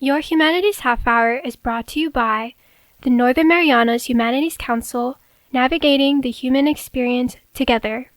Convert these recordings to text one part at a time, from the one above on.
Your Humanities Half Hour is brought to you by the Northern Marianas Humanities Council, navigating the human experience together.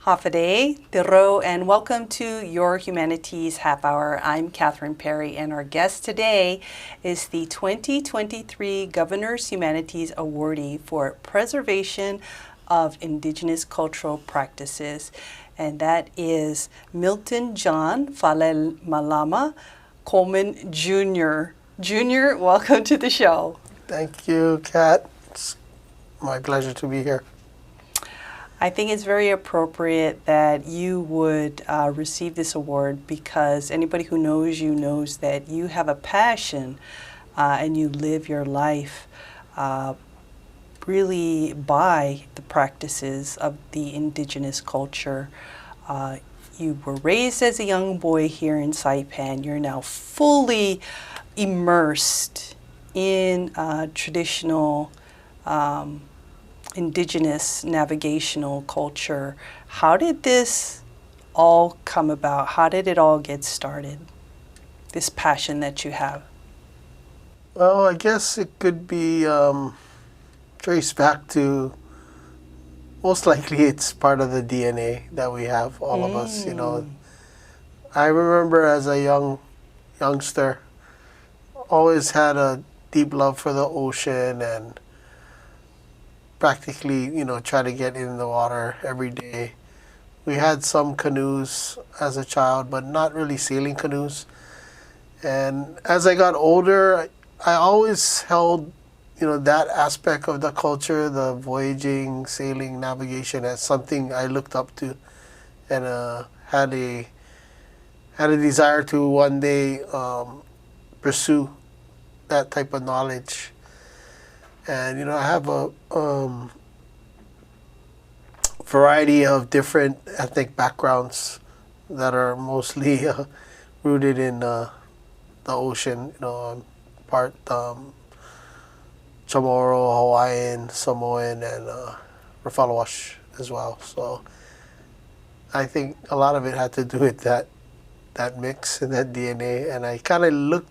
Hafaday, Tiro, and welcome to your Humanities Half Hour. I'm Catherine Perry, and our guest today is the 2023 Governor's Humanities Awardee for Preservation of Indigenous Cultural Practices, and that is Milton John Malama Coleman Jr. Jr., welcome to the show. Thank you, Kat. It's my pleasure to be here. I think it's very appropriate that you would receive this award because anybody who knows you knows that you have a passion and you live your life really by the practices of the indigenous culture. You were raised as a young boy here in Saipan. You're now fully immersed in traditional indigenous navigational culture. How did this all come about? How did it all get started? This passion that you have? Well, I guess it could be traced back to, most likely it's part of the DNA that we have, all of us, you know. I remember as a youngster, always had a deep love for the ocean and practically, you know, try to get in the water every day. We had some canoes as a child, but not really sailing canoes. And as I got older, I always held, you know, that aspect of the culture, the voyaging, sailing, navigation, as something I looked up to, and had a desire to one day pursue that type of knowledge. And, you know, I have a variety of different ethnic backgrounds that are mostly rooted in the ocean. You know, I'm part Chamorro, Hawaiian, Samoan, and Rafalawash as well. So I think a lot of it had to do with that mix and that DNA. And I kind of looked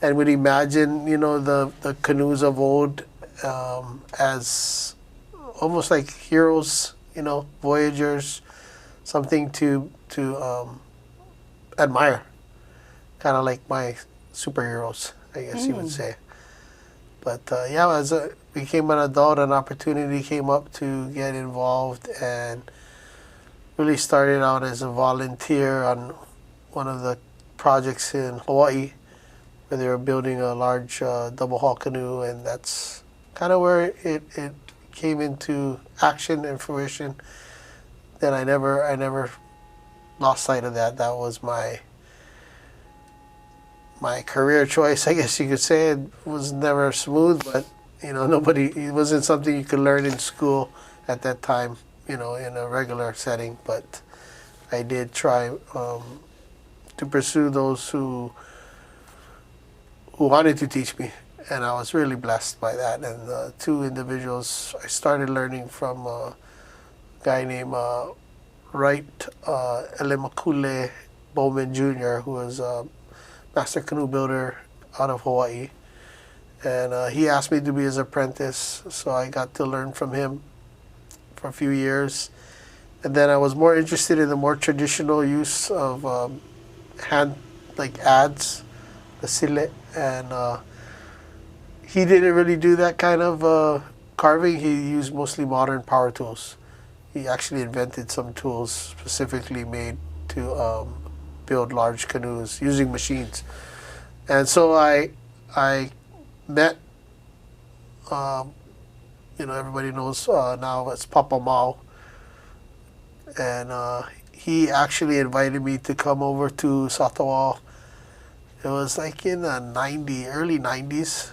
and would imagine, you know, the canoes of old as almost like heroes, you know, voyagers, something to admire, kind of like my superheroes, I guess you would say. But yeah, as I became an adult, an opportunity came up to get involved and really started out as a volunteer on one of the projects in Hawaii, where they were building a large double hull canoe, and that's kind of where it came into action and fruition. Then I never lost sight of that. That was my career choice, I guess you could say. It was never smooth, but you know, it wasn't something you could learn in school at that time, you know, in a regular setting. But I did try to pursue those who wanted to teach me, and I was really blessed by that. And two individuals I started learning from, a guy named Wright Elemakule Bowman Jr., who was a master canoe builder out of Hawaii. And he asked me to be his apprentice, so I got to learn from him for a few years. And then I was more interested in the more traditional use of hand, like ads, the sile, and he didn't really do that kind of carving. He used mostly modern power tools. He actually invented some tools specifically made to build large canoes using machines. And so I met, you know, everybody knows now it's Papa Mao, and he actually invited me to come over to Satawal It was like in the early 90s,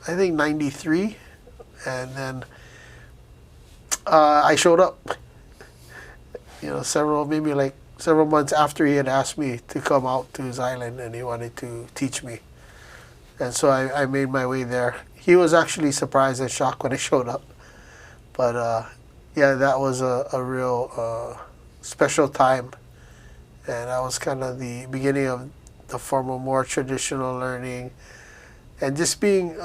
I think 93. And then I showed up, several months after he had asked me to come out to his island and he wanted to teach me. And so I made my way there. He was actually surprised and shocked when I showed up. But yeah, that was a real special time. And that was kind of the beginning of the formal, more traditional learning. And just being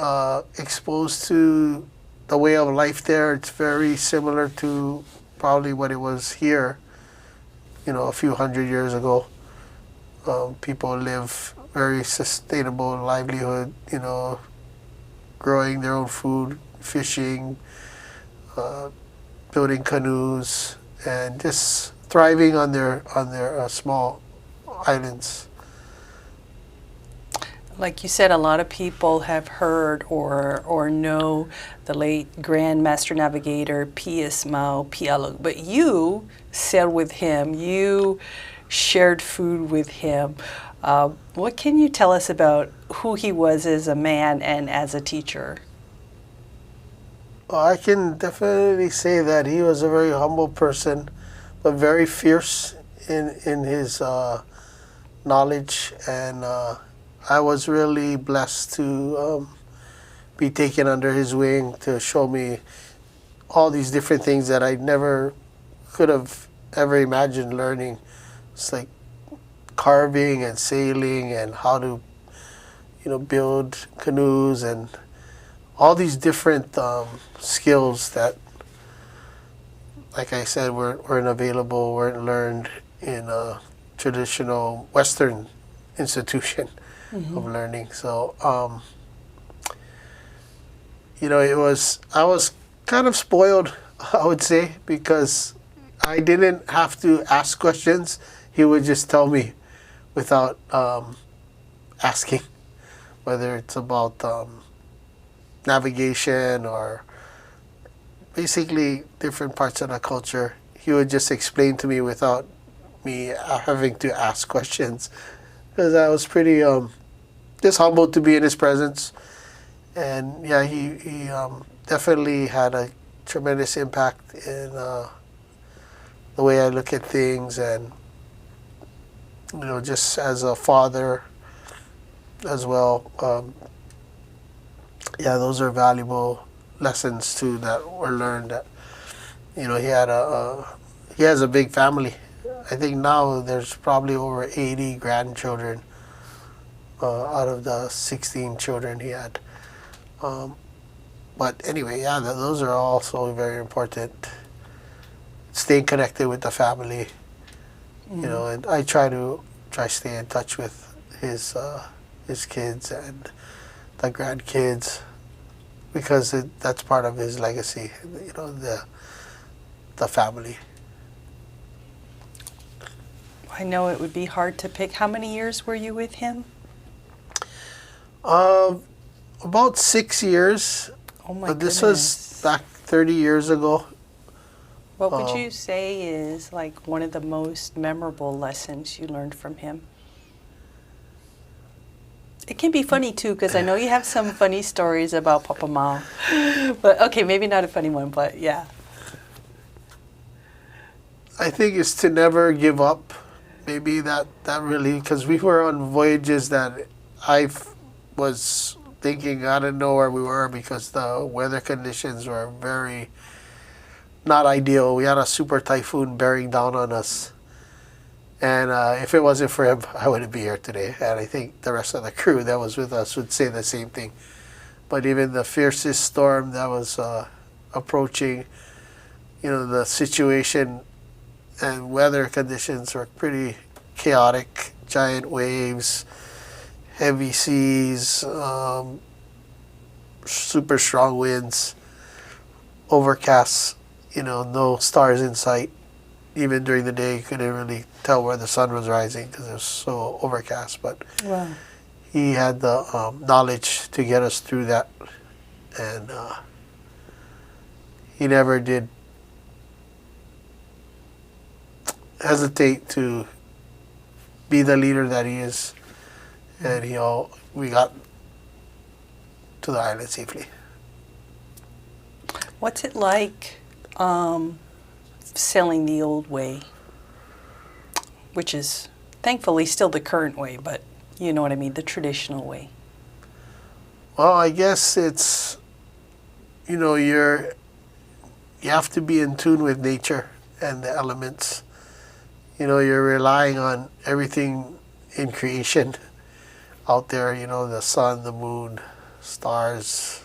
exposed to the way of life there. It's very similar to probably what it was here, a few hundred years ago. People live very sustainable livelihood, growing their own food, fishing, building canoes, and just thriving on their small islands. Like you said, a lot of people have heard or know the late Grand Master Navigator Pius Mau Pialog, but you sailed with him. You shared food with him. What can you tell us about who he was as a man and as a teacher? Well, I can definitely say that he was a very humble person, but very fierce in his knowledge, and I was really blessed to be taken under his wing to show me all these different things that I never could have ever imagined learning. It's like carving and sailing and how to, build canoes and all these different skills that, like I said, weren't available, weren't learned in a traditional Western institution of learning. So, I was kind of spoiled, I would say, because I didn't have to ask questions. He would just tell me without asking, whether it's about navigation or basically different parts of the culture. He would just explain to me without me having to ask questions, because I was pretty just humbled to be in his presence. And yeah, he definitely had a tremendous impact in the way I look at things, and just as a father as well. Yeah, those are valuable lessons too that were learned. That he has a big family. I think now there's probably over 80 grandchildren out of the 16 children he had. But anyway, yeah, those are also very important. Staying connected with the family, and I try stay in touch with his kids and the grandkids, because that's part of his legacy. The family. I know it would be hard to pick. How many years were you with him? About 6 years. Oh my goodness. This was back 30 years ago. What would you say is like one of the most memorable lessons you learned from him? It can be funny too, because I know you have some funny stories about Papa Mau. But okay, maybe not a funny one, but yeah. I think it's to never give up. Maybe that really, because we were on voyages that I was thinking I didn't know where we were, because the weather conditions were very not ideal. We had a super typhoon bearing down on us. And if it wasn't for him, I wouldn't be here today. And I think the rest of the crew that was with us would say the same thing. But even the fiercest storm that was approaching, the situation and weather conditions were pretty chaotic. Giant waves, heavy seas, super strong winds, overcast, no stars in sight. Even during the day, you couldn't really tell where the sun was rising because it was so overcast. But wow. He had the knowledge to get us through that. And he never did hesitate to be the leader that he is. and we got to the island safely. What's it like sailing the old way, which is thankfully still the current way, but you know what I mean, the traditional way? Well, I guess it's, you have to be in tune with nature and the elements. You're relying on everything in creation out there, the sun, the moon, stars,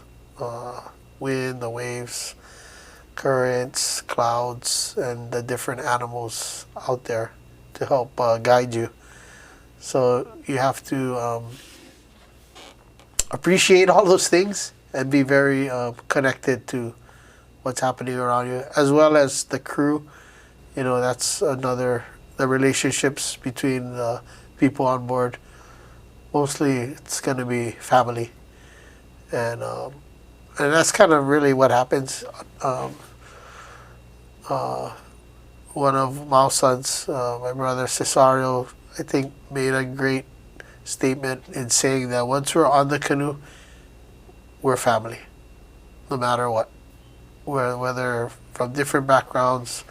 wind, the waves, currents, clouds, and the different animals out there to help guide you. So you have to appreciate all those things and be very connected to what's happening around you, as well as the crew. That's the relationships between the people on board. Mostly it's going to be family. And that's kind of really what happens. One of Mao's sons, my brother Cesario, I think made a great statement in saying that once we're on the canoe, we're family, no matter what. Whether from different backgrounds,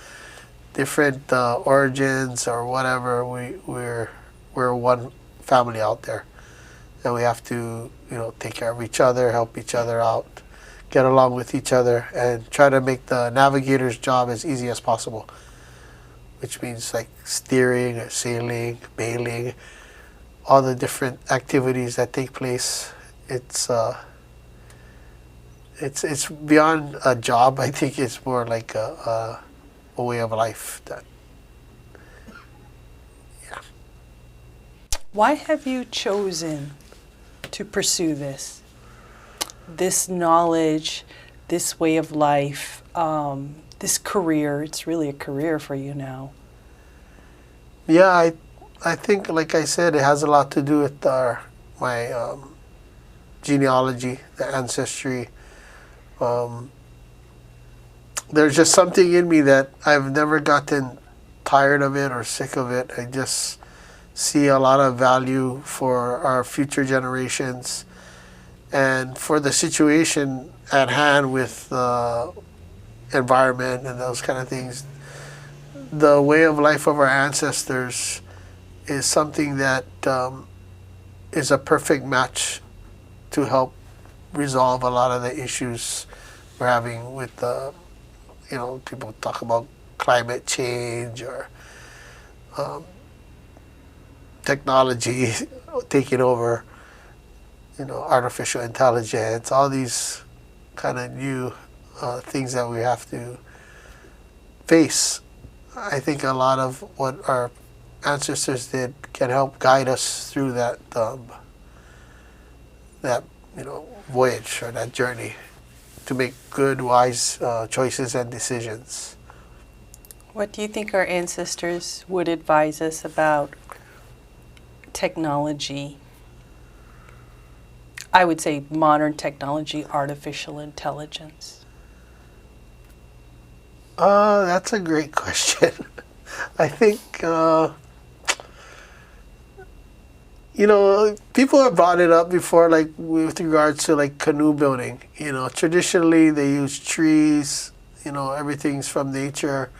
different origins or whatever, we're one family out there, and we have to take care of each other, help each other out, get along with each other, and try to make the navigator's job as easy as possible, which means like steering, or sailing, bailing, all the different activities that take place. It's beyond a job. I think it's more like a way of life. Why have you chosen to pursue this knowledge, this way of life, this career? It's really a career for you now. Yeah, I think, like I said, it has a lot to do with my genealogy, the ancestry. There's just something in me that I've never gotten tired of it or sick of it. I just see a lot of value for our future generations and for the situation at hand with the environment and those kind of things. The way of life of our ancestors is something that is a perfect match to help resolve a lot of the issues we're having with people talk about climate change or technology taking over, artificial intelligence, all these kind of new things that we have to face. I think a lot of what our ancestors did can help guide us through that voyage or that journey to make good, wise choices and decisions. What do you think our ancestors would advise us about technology? I would say modern technology, artificial intelligence. That's a great question. I think, people have brought it up before, like with regards to like canoe building. Traditionally they use trees, everything's from nature.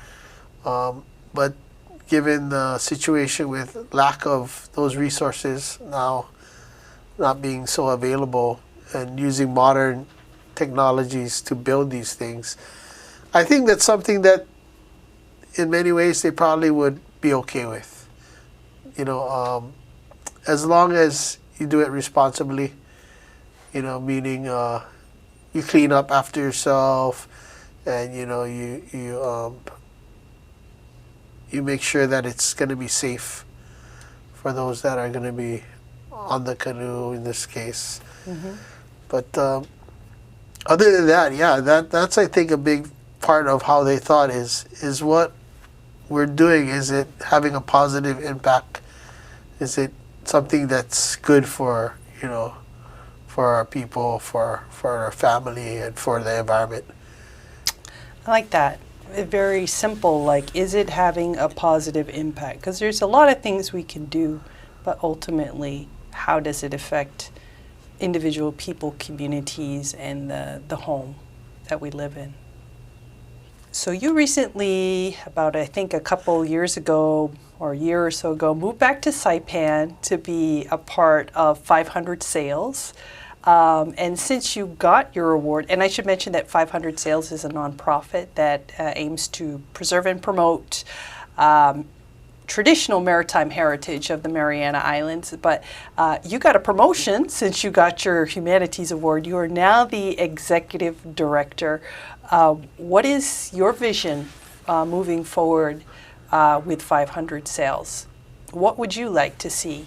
But given the situation with lack of those resources now not being so available and using modern technologies to build these things, I think that's something that in many ways they probably would be okay with. As long as you do it responsibly, meaning you clean up after yourself and you make sure that it's going to be safe for those that are going to be on the canoe in this case. Mm-hmm. But other than that, yeah, that's I think a big part of how they thought is what we're doing. Is it having a positive impact? Is it something that's good for for our people, for our family, and for the environment? I like that. Very simple, like, is it having a positive impact? Because there's a lot of things we can do, but ultimately, how does it affect individual people, communities, and the home that we live in. So you recently, about I think a couple years ago or a year or so ago, moved back to Saipan to be a part of 500 Sails. And since you got your award, and I should mention that 500 Sails is a nonprofit that aims to preserve and promote traditional maritime heritage of the Mariana Islands, but you got a promotion since you got your Humanities Award. You are now the executive director. What is your vision moving forward with 500 Sails? What would you like to see?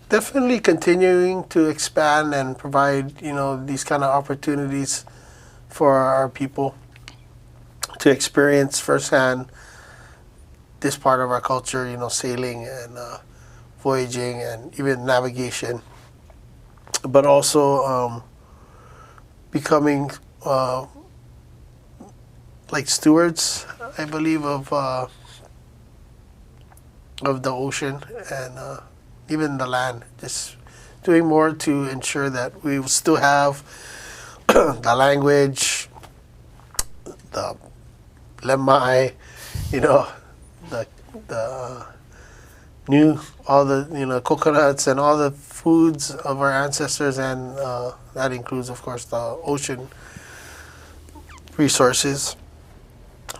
Definitely continuing to expand and provide, these kind of opportunities for our people to experience firsthand this part of our culture, sailing and voyaging and even navigation, but also becoming like stewards, I believe, of the ocean and even the land. Just doing more to ensure that we will still have the language, the lemai, the new, all the coconuts and all the foods of our ancestors, and that includes, of course, the ocean resources.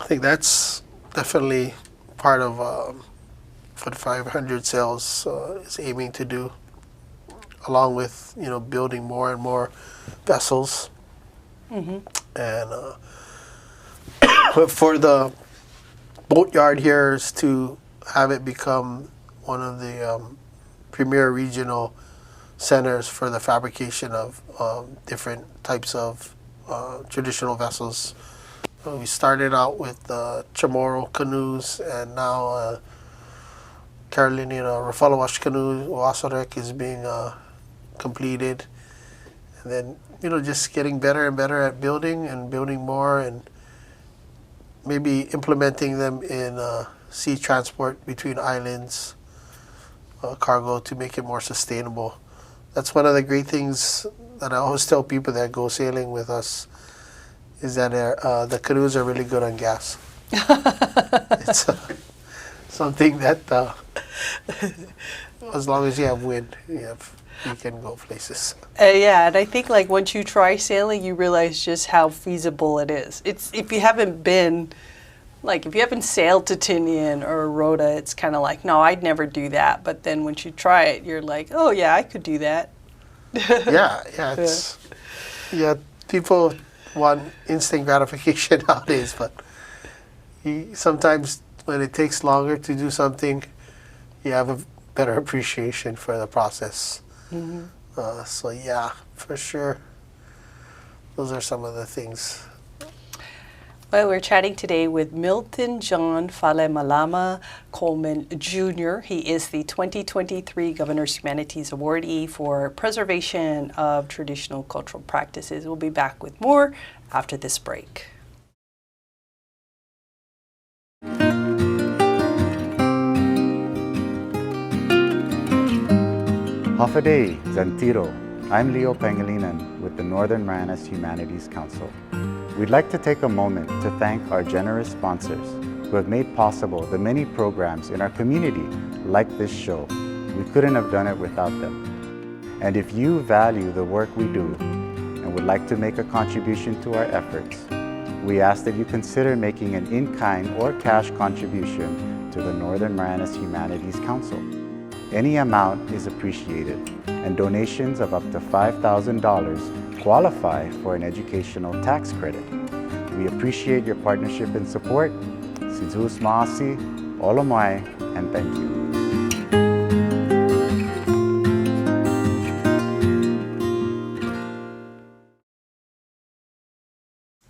I think that's definitely part of what 500 Sails is aiming to do, along with building more and more vessels. Mm-hmm. And for the boatyard here is to have it become one of the premier regional centers for the fabrication of different types of traditional vessels. We started out with Chamorro canoes, and now Carolinian Rafalawash canoe, Wasarek, is being completed. And then, just getting better and better at building and building more, and maybe implementing them in sea transport between islands, cargo, to make it more sustainable. That's one of the great things that I always tell people that go sailing with us, is that the canoes are really good on gas. It's something that, as long as you have wind, you can go places. Yeah, and I think once you try sailing, you realize just how feasible it is. It's if you haven't sailed to Tinian or Rhoda, it's kind of like, no, I'd never do that. But then once you try it, you're like, oh yeah, I could do that. Yeah, people want instant gratification nowadays, but sometimes when it takes longer to do something, you have a better appreciation for the process. Mm-hmm. So yeah, for sure, those are some of the things. Well, we're chatting today with Milton John Falemalama Coleman Jr. He is the 2023 Governor's Humanities Awardee for Preservation of Traditional Cultural Practices. We'll be back with more after this break. Hafaday, Zantiro. I'm Leo Pangilinan with the Northern Marianas Humanities Council. We'd like to take a moment to thank our generous sponsors who have made possible the many programs in our community like this show. We couldn't have done it without them. And if you value the work we do and would like to make a contribution to our efforts, we ask that you consider making an in-kind or cash contribution to the Northern Marianas Humanities Council. Any amount is appreciated, and donations of up to $5,000 qualify for an educational tax credit. We appreciate your partnership and support. Sidus Maasi, Olomai, and thank you.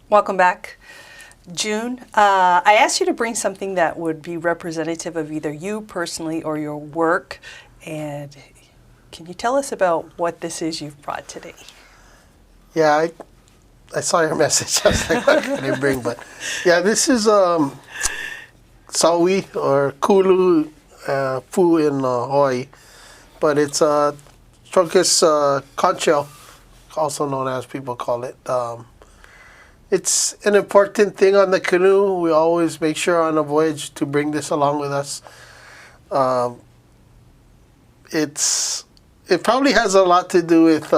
Welcome back. June, I asked you to bring something that would be representative of either you personally or your work. And can you tell us about what this is you've brought today? Yeah, I saw your message. I was like, what can I bring? But yeah, this is Sawi or Kulu Fu in Hawaii. But it's Truncus conch, also known as people call it. It's an important thing on the canoe. We always make sure on a voyage to bring this along with us. It probably has a lot to do with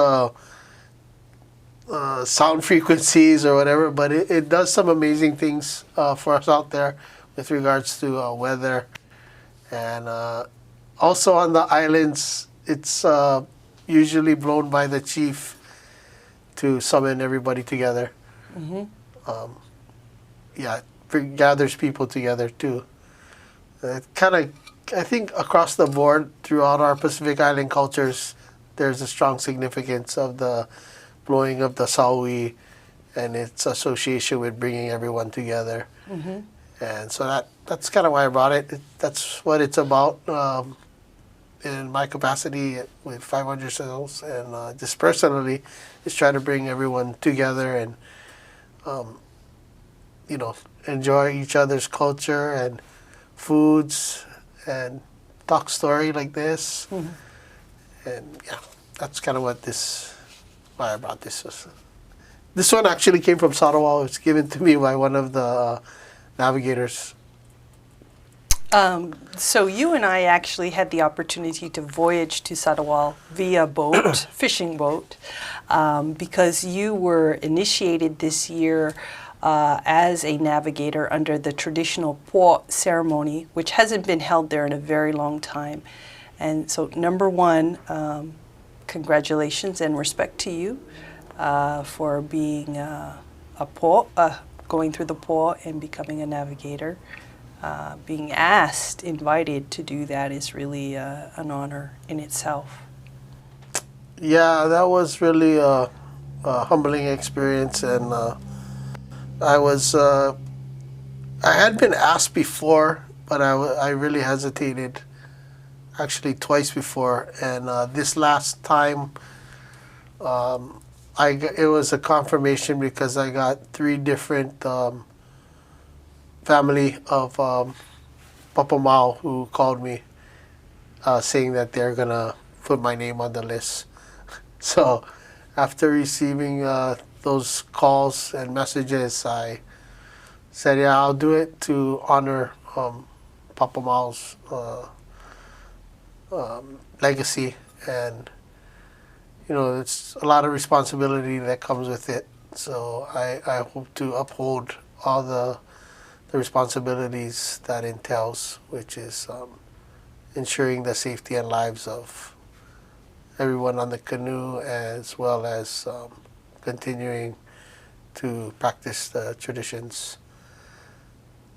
sound frequencies or whatever, but it does some amazing things for us out there with regards to weather. And also on the islands, it's usually blown by the chief to summon everybody together. It gathers people together too. I think across the board throughout our Pacific Island cultures, there's a strong significance of the blowing of the saui and its association with bringing everyone together. And so that's kind of why I brought it. That's what it's about in my capacity with 500 Souls. And just personally, is try to bring everyone together and enjoy each other's culture and foods and talk story like this. And yeah, that's kind of why I brought this. This one actually came from Sarawak. It was given to me by one of the navigators. So you and I actually had the opportunity to voyage to Sarawak via boat, fishing boat, because you were initiated this year as a navigator under the traditional po ceremony, which hasn't been held there in a very long time. And so, number one, congratulations and respect to you for being a po, going through the po and becoming a navigator. Being invited to do that is really an honor in itself. Yeah, that was really a humbling experience, and I had been asked before, but I really hesitated, actually twice before, and this last time, it was a confirmation because I got 3 different family of Papamao who called me saying that they're gonna put my name on the list. So after receiving those calls and messages, I said, yeah, I'll do it to honor Papamao's legacy. And it's a lot of responsibility that comes with it. So I hope to uphold all the responsibilities that entails, which is ensuring the safety and lives of everyone on the canoe, as well as continuing to practice the traditions.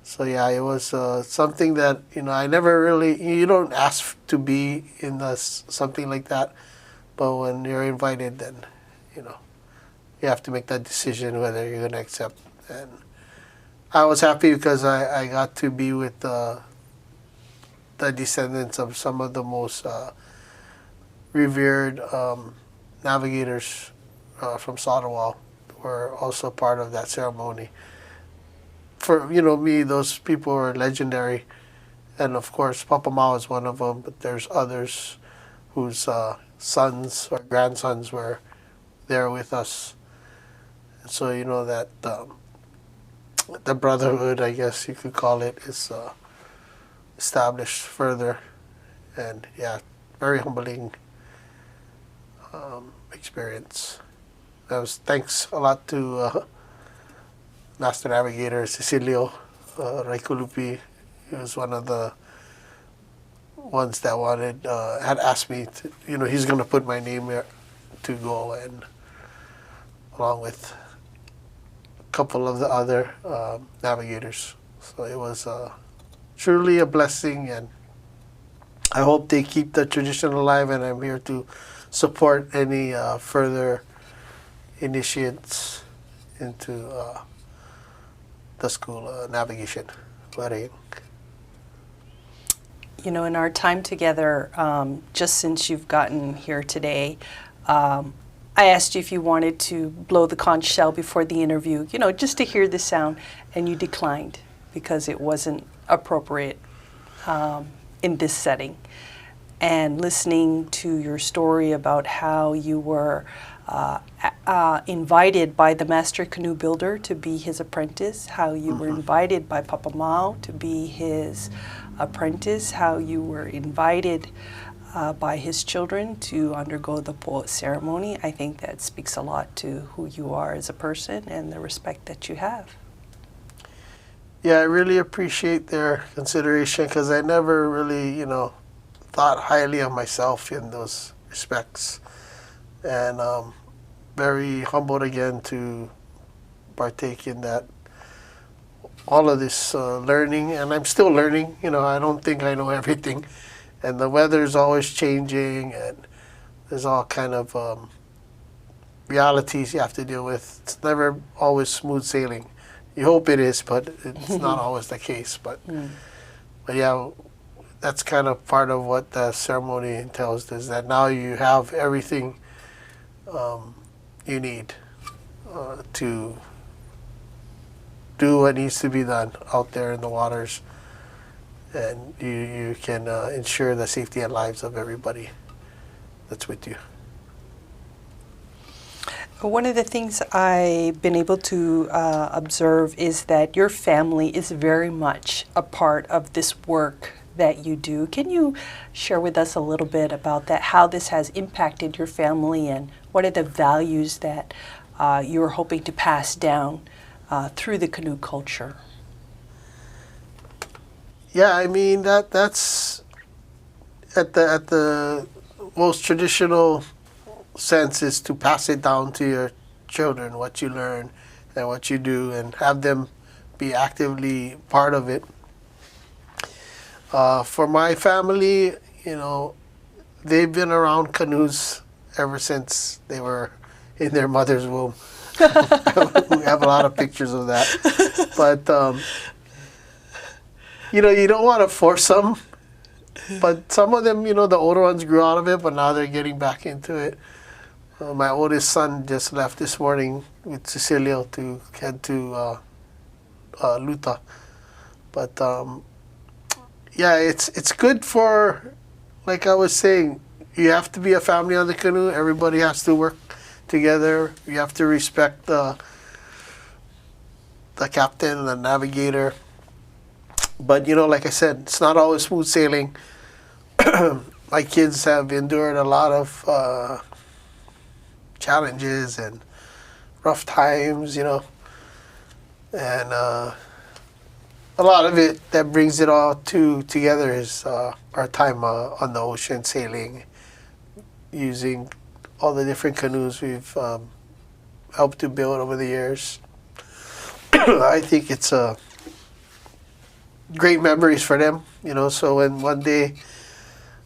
So yeah, it was something that I never really, you don't ask to be in something like that, but when you're invited, then you have to make that decision whether you're going to accept. And I was happy because I got to be with the descendants of some of the most revered navigators from Sarawak, who were also part of that ceremony. For me, those people were legendary, and of course Papamao is one of them. But there's others whose sons or grandsons were there with us, and so that. The brotherhood, I guess you could call it, is established further, and yeah, very humbling experience. Thanks a lot to Master Navigator Cecilio Raikulupi. He was one of the ones that had asked me to, he's going to put my name there to go, and along with couple of the other navigators. So it was truly a blessing, and I hope they keep the tradition alive, and I'm here to support any further initiates into the school navigation. In our time together, just since you've gotten here today, I asked you if you wanted to blow the conch shell before the interview, just to hear the sound, and you declined because it wasn't appropriate. in this setting. And listening to your story about how you were invited by the master canoe builder to be his apprentice, how you were invited by Papa Mao to be his apprentice, how you were invited by his children to undergo the po'o ceremony. I think that speaks a lot to who you are as a person and the respect that you have. Yeah, I really appreciate their consideration because I never really, thought highly of myself in those respects. And very humbled again to partake in that, all of this learning. And I'm still learning, I don't think I know everything. And the weather's always changing, and there's all kind of realities you have to deal with. It's never always smooth sailing. You hope it is, but it's not always the case. But yeah, that's kind of part of what the ceremony entails, is that now you have everything you need to do what needs to be done out there in the waters, and you can ensure the safety and lives of everybody that's with you. One of the things I've been able to observe is that your family is very much a part of this work that you do. Can you share with us a little bit about that, how this has impacted your family, and what are the values that you're hoping to pass down through the canoe culture? Yeah, I mean that's at the most traditional sense, is to pass it down to your children, what you learn and what you do, and have them be actively part of it. For my family, they've been around canoes ever since they were in their mother's womb. We have a lot of pictures of that. But, you don't want to force them. But some of them, the older ones grew out of it, but now they're getting back into it. My oldest son just left this morning with Cecilio to head to Luta. But yeah, it's good for, like I was saying, you have to be a family on the canoe. Everybody has to work together. You have to respect the captain, the navigator. But like I said, it's not always smooth sailing. My kids have endured a lot of challenges and rough times, and a lot of it that brings it all together is our time on the ocean, sailing, using all the different canoes we've helped to build over the years. I think it's great memories for them, so when one day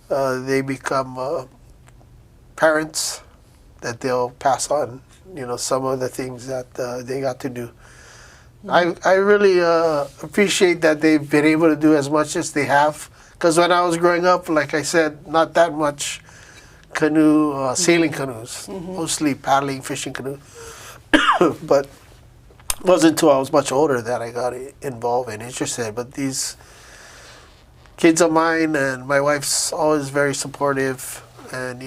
they become parents, that they'll pass on, some of the things that they got to do. I really appreciate that they've been able to do as much as they have, because when I was growing up, like I said, not that much canoe, sailing canoes, mostly paddling, fishing canoe. But it wasn't until I was much older that I got involved and interested. But these kids of mine, and my wife's always very supportive, and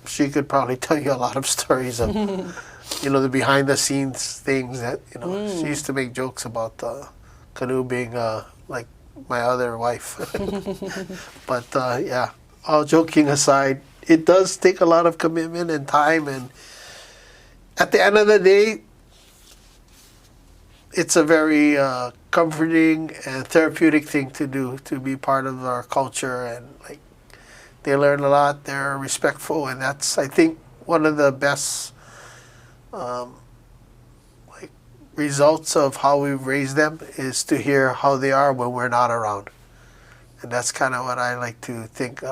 she could probably tell you a lot of stories of the behind the scenes things that she used to make jokes about canoe being like my other wife. But yeah, all joking aside, it does take a lot of commitment and time, and at the end of the day, it's a very comforting and therapeutic thing to do, to be part of our culture. And like, they learn a lot, they're respectful, and that's, I think, one of the best results of how we've raised them, is to hear how they are when we're not around. And that's kind of what I like to think,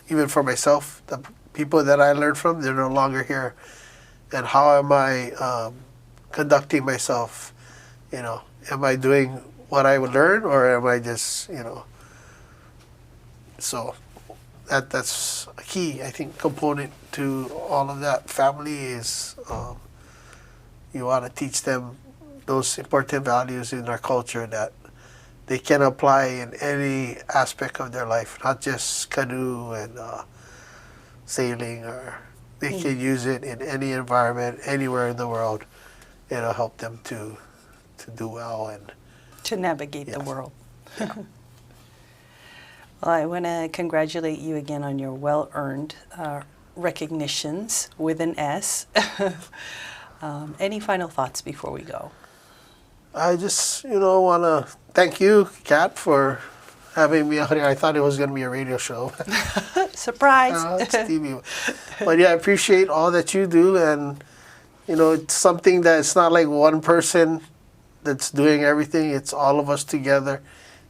even for myself, the people that I learned from, they're no longer here. And how am I conducting myself? Am I doing what I would learn, or am I just, so that's a key, I think, component to all of that. Family is, you want to teach them those important values in our culture, that they can apply in any aspect of their life, not just canoe and sailing, or they can use it in any environment, anywhere in the world. It'll help them to do well and To navigate the Yes. world. Well, I want to congratulate you again on your well-earned recognitions with an S. Any final thoughts before we go? I just, want to thank you, Kat, for having me out here. I thought it was going to be a radio show. Surprise! It's TV. But yeah, I appreciate all that you do, and it's something that it's not like one person that's doing everything. It's all of us together,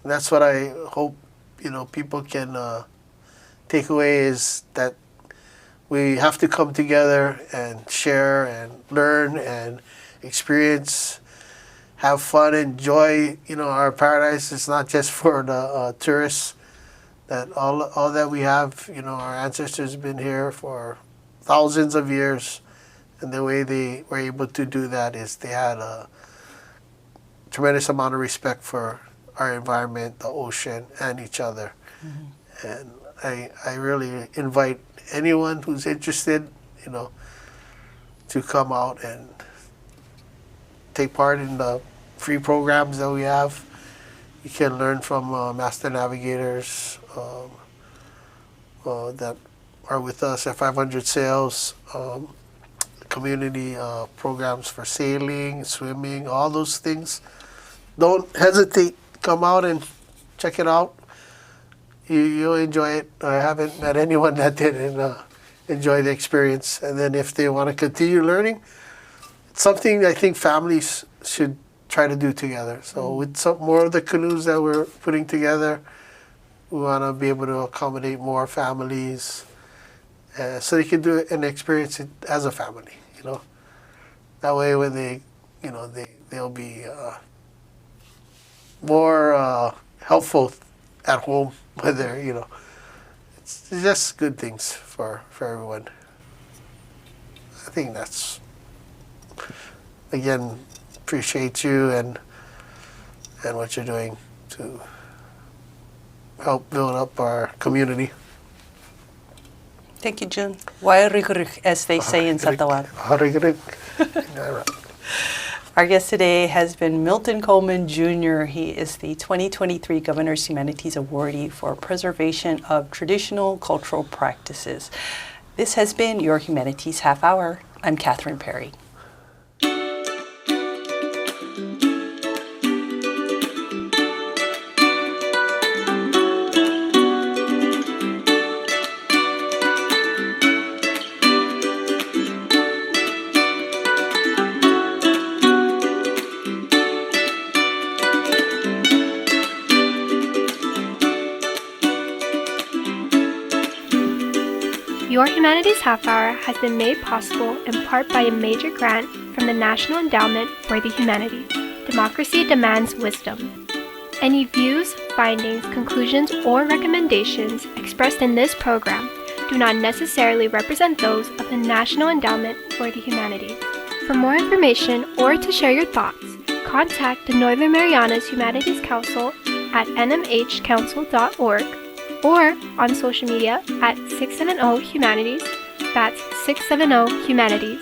and that's what I hope people can take away, is that we have to come together and share and learn and experience, have fun, enjoy our paradise. It's not just for the tourists. That all that we have, our ancestors have been here for thousands of years, and the way they were able to do that is they had a tremendous amount of respect for our environment, the ocean, and each other. Mm-hmm. And I really invite anyone who's interested, to come out and take part in the free programs that we have. You can learn from Master Navigators that are with us at 500 Sails, community programs for sailing, swimming, all those things. Don't hesitate. Come out and check it out. You'll enjoy it. I haven't met anyone that didn't enjoy the experience. And then if they want to continue learning, it's something I think families should try to do together. So with some more of the canoes that we're putting together, we want to be able to accommodate more families, so they can do it and experience it as a family. That way when they, they'll be more helpful at home, whether it's just good things for everyone. I think that's, again, appreciate you and what you're doing to help build up our community. Thank you, Jun. Wairikurik, as they say in Satawal. Our guest today has been Milton Coleman, Jr. He is the 2023 Governor's Humanities Awardee for Preservation of Traditional Cultural Practices. This has been your Humanities Half Hour. I'm Catherine Perry. Your Humanities Half Hour has been made possible in part by a major grant from the National Endowment for the Humanities. Democracy demands wisdom. Any views, findings, conclusions, or recommendations expressed in this program do not necessarily represent those of the National Endowment for the Humanities. For more information or to share your thoughts, contact the Northern Marianas Humanities Council at nmhcouncil.org or on social media at 670 Humanities. That's 670 Humanities.